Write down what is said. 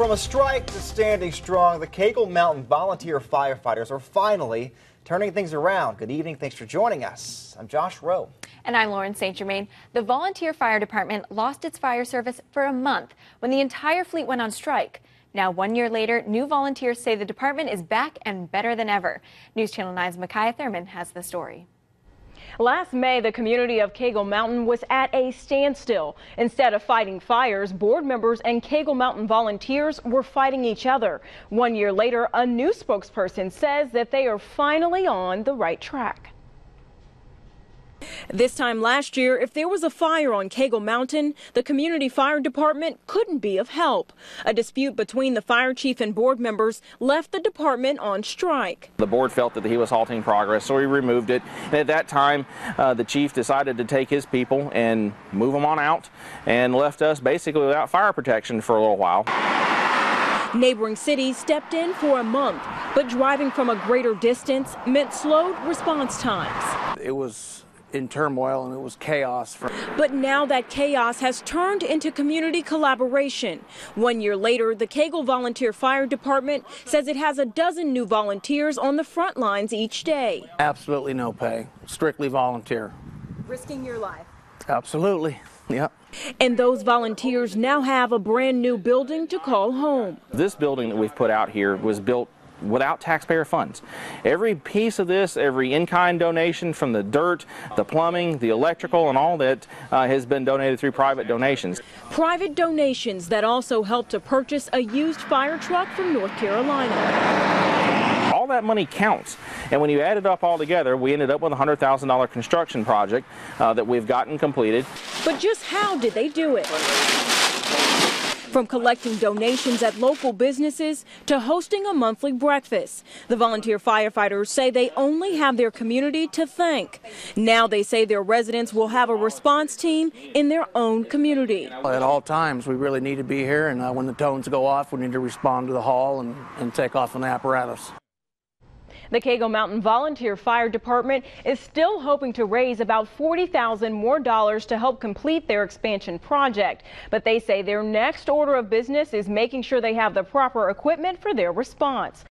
From a strike to standing strong, the Cagle Mountain volunteer firefighters are finally turning things around. Good evening. Thanks for joining us. I'm Josh Rowe. And I'm Lauren St. Germain. The Volunteer Fire Department lost its fire service for a month when the entire fleet went on strike. Now, 1 year later, new volunteers say the department is back and better than ever. NewsChannel 9's Mikaya Thurmond has the story. Last May, the community of Cagle Mountain was at a standstill. Instead of fighting fires, board members and Cagle Mountain volunteers were fighting each other. 1 year later, a new spokesperson says that they are finally on the right track. This time last year, if there was a fire on Cagle Mountain, the community fire department couldn't be of help. A dispute between the fire chief and board members left the department on strike. The board felt that he was halting progress, so he removed it. And at that time, the chief decided to take his people and move them on out and left us basically without fire protection for a little while. Neighboring cities stepped in for a month, but driving from a greater distance meant slowed response times. It was in turmoil and it was chaos. But now that chaos has turned into community collaboration. 1 year later, the Cagle Volunteer Fire Department says it has a dozen new volunteers on the front lines each day. Absolutely no pay, strictly volunteer. Risking your life. Absolutely, yep. And those volunteers now have a brand new building to call home. This building that we've put out here was built without taxpayer funds. Every piece of this, every in-kind donation from the dirt, the plumbing, the electrical, and all that has been donated through private donations. Private donations that also helped to purchase a used fire truck from North Carolina. All that money counts, and when you add it up all together, we ended up with a $100,000 construction project that we've gotten completed. But just how did they do it? From collecting donations at local businesses to hosting a monthly breakfast, the volunteer firefighters say they only have their community to thank. Now they say their residents will have a response team in their own community. At all times, we really need to be here, and when the tones go off, we need to respond to the hall and take off on the apparatus. The Cagle Mountain Volunteer Fire Department is still hoping to raise about $40,000 more to help complete their expansion project. But they say their next order of business is making sure they have the proper equipment for their response.